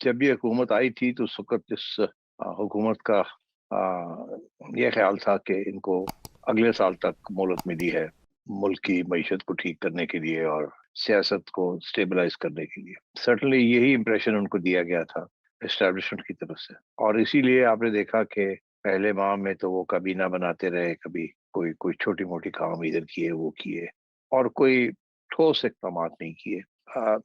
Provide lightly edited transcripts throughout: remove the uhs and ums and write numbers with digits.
जब ये हुकूमत आई थी तो उस वक़्त इस हुकूमत का ये ख़्याल था कि इनको अगले साल तक मोहलत मिली है, मुल्क की मईशत को ठीक करने के लिए और सियासत को स्टेबलाइज़ करने के लिए। सर्टेनली यही इंप्रेशन उनको दिया गया था एस्टेब्लिशमेंट की तरफ से, और इसीलिए आपने देखा कि पहले माह में तो वो काबीना बनाते रहे, कभी कोई कोई छोटी-मोटी काम इधर किए, वो किए, और कोई ठोस इक़दामात नहीं किए।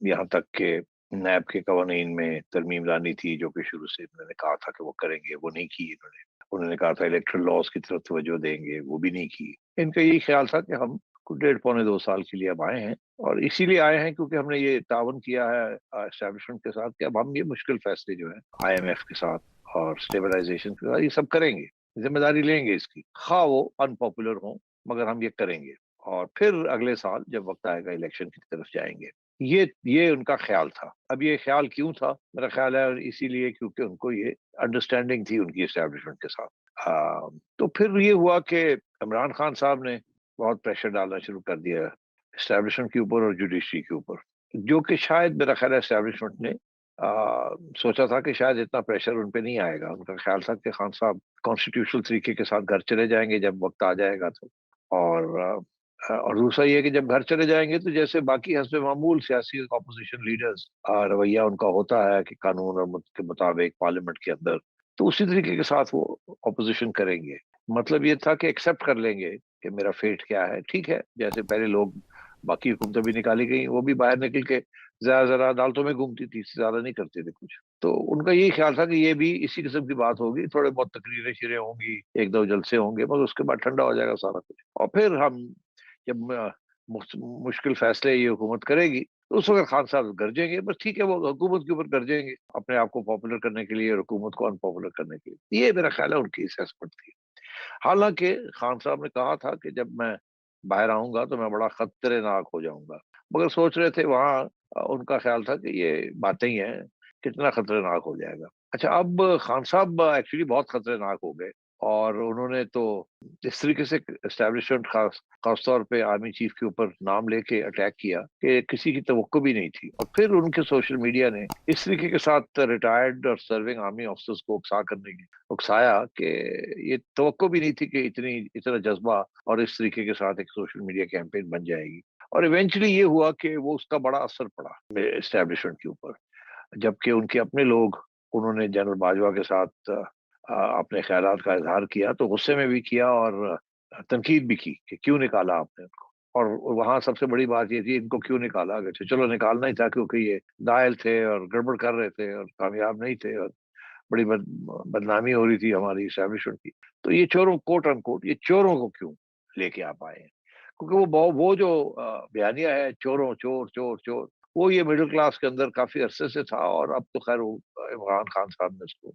यहाँ तक कि नैब के कवानीन में तरमीम लानी थी, जो कि शुरू से इन्होंने कहा था कि वो करेंगे, वो नहीं की इन्होंने। उन्होंने कहा था इलेक्टरल लॉज़ की तरफ तवज्जो देंगे, वो भी नहीं की। इनका यही ख्याल था कि हम कुछ डेढ़ पौने 2 साल के लिए अब आए हैं, और इसीलिए आए हैं क्योंकि हमने ये ताउन किया है एस्टेब्लिशमेंट के साथ कि अब हम ये मुश्किल फैसले जो हैं आईएमएफ के साथ और स्टेबलाइज़ेशन के साथ ये सब करेंगे, ज़िम्मेदारी लेंगे इसकी। ख़वाह वो अनपॉपुलर हों, मगर हम ये करेंगे, और फिर अगले साल जब वक़्त आएगा इलेक्शन की तरफ जाएँगे। ये उनका ख़्याल था। अब ये ख़्याल क्यों था? मेरा ख़्याल है इसीलिए क्योंकि उनको ये अंडरस्टैंडिंग थी उनकी एस्टेब्लिशमेंट के साथ। तो फिर ये हुआ कि इमरान खान साहब ने बहुत प्रेशर डालना शुरू कर दिया एस्टेब्लिशमेंट के ऊपर और जुडिशरी के ऊपर, जो कि शायद मेरा ख़्याल है एस्टेब्लिशमेंट ने सोचा था कि शायद इतना प्रेशर उन पे नहीं आएगा। उनका ख़्याल था कि खान साहब कॉन्स्टिट्यूशनल तरीके के साथ घर चले जाएँगे जब वक़्त आ जाएगा तो। और दूसरा ये है कि जब घर चले जाएँगे तो जैसे बाकी हस्ब मामूल सियासी ऑपोज़िशन लीडर्स रवैया उनका होता है कि कानून और के मुताबिक पार्लियामेंट के अंदर, तो उसी तरीके के साथ वो ऑपोज़िशन करेंगे। मतलब ये था कि एक्सेप्ट कर लेंगे कि मेरा फेट क्या है, ठीक है, जैसे पहले लोग बाकी हुकूमतें भी निकाली गईं, वो भी बाहर निकल के ज़रा-ज़रा अदालतों में घूमती थी, इससे ज़्यादा नहीं करते थे कुछ। तो उनका यही ख़्याल था कि ये भी इसी किस्म की बात होगी, थोड़े बहुत तकरीरें-शरीरें होंगी, 1-2 जलसे होंगे, मगर उसके बाद ठंडा हो जाएगा सारा कुछ। और फिर हम जब मुश्किल फ़ैसले ये हुकूमत करेगी, तो उस वक़्त खान साहब गरजेंगे, बस ठीक है, वो हुकूमत के ऊपर गरजेंगे, अपने आप को पॉपुलर करने के लिए और हुकूमत को अनपॉपुलर करने के लिए। ये मेरा ख़्याल है उनकी असेसमेंट थी। हालाँकि खान साहब ने कहा था कि जब मैं बाहर आऊँगा तो मैं बड़ा खतरनाक हो जाऊँगा। मगर सोच रहे थे वहाँ उनका ख़्याल था कि ये बातें ही हैं, कितना खतरनाक हो जाएगा। अच्छा, अब खान साहब एक्चुअली बहुत खतरनाक हो गए, और उन्होंने तो इस तरीके से एस्टेब्लिशमेंट ख़ास तौर पे आर्मी चीफ के ऊपर नाम लेके अटैक किया कि किसी की तवक्को भी नहीं थी। और फिर उनके सोशल मीडिया ने इस तरीके के साथ रिटायर्ड और सर्विंग आर्मी ऑफिसर्स को उकसाया कि ये तवक्को भी नहीं थी कि इतना जज़्बा और इस तरीके के साथ एक सोशल मीडिया कैंपेन बन जाएगी। और इवेंचुअली ये हुआ कि वो उसका बड़ा असर पड़ा एस्टेब्लिशमेंट के ऊपर। जबकि उनके अपने लोग, उन्होंने जनरल बाजवा के साथ अपने ख़्यालात का इज़हार किया, तो गुस्से में भी किया और तनकीद भी की कि क्यों निकाला आपने उनको। और वहाँ सबसे बड़ी बात ये थी, इनको क्यों निकाला? अच्छा, चलो निकालना ही था क्योंकि ये दाखिल थे और गड़बड़ कर रहे थे और कामयाब नहीं थे, और बड़ी बदनामी हो रही थी हमारी एस्टेब्लिशमेंट की। तो ये चोरों कोट अनकोट ये चोरों को क्यों लेके आप आए हैं? क्योंकि वो जो बयानिया है, चोरों चोर, चोर, चोर, वो ये मिडल क्लास के अंदर काफ़ी अरसे से था, और अब तो ख़ैर वो इमरान खान साहब ने उसको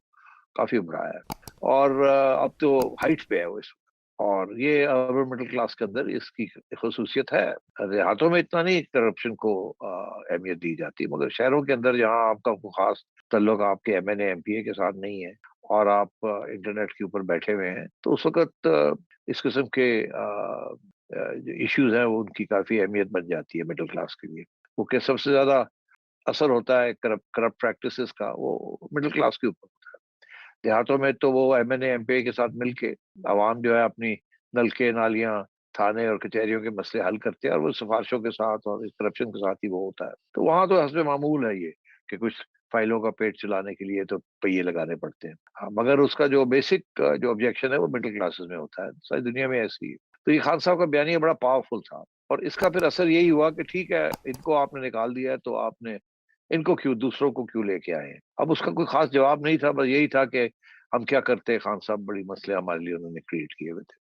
काफ़ी बढ़ाया है, और अब तो हाइट्स पे है वो इस वक़्त। और ये अर्बन मिडल क्लास के अंदर इसकी ख़ुसूसियत है। देहातों में इतना नहीं करप्शन को अहमियत दी जाती, मगर शहरों के अंदर जहाँ आपका कोई ख़ास ताल्लुक आपके एमएनए, एमपीए के साथ नहीं है, और आप इंटरनेट के ऊपर बैठे हुए हैं, तो उस वक़्त इस किस्म के जो इश्यूज़ हैं वो उनकी काफ़ी अहमियत बन जाती है मिडल क्लास के लिए। क्योंकि सबसे ज़्यादा असर होता है करप्ट प्रैक्टिसेस का, वो मिडल क्लास के ऊपर होता है। देहातों में तो वो एमएनए, एमपीए के साथ मिलके अवाम जो है अपनी नलके, नालियाँ, थाने और कचहरियों के मसले हल करते हैं, और वो सिफ़ारिशों के साथ और इस करप्शन के साथ ही वो होता है। तो वहाँ तो हस्ब मामूल है ये कि कुछ फाइलों का पेट चलाने के लिए तो पहिये लगाने पड़ते हैं। हाँ, मगर उसका जो बेसिक जो ऑब्जेक्शन है वो मिडल क्लासेस में होता है। सारी दुनिया में ऐसे ही है। तो ये खान साहब का बयानिया बड़ा पावरफुल था, और इसका फिर असर यही हुआ कि ठीक है, इनको आपने निकाल दिया है तो आपने इनको क्यों, दूसरों को क्यों लेके आए हैं? अब उसका कोई ख़ास जवाब नहीं था, बस यही था कि हम क्या करते, खान साहब बड़ी मसले हमारे लिए उन्होंने क्रिएट किए हुए थे।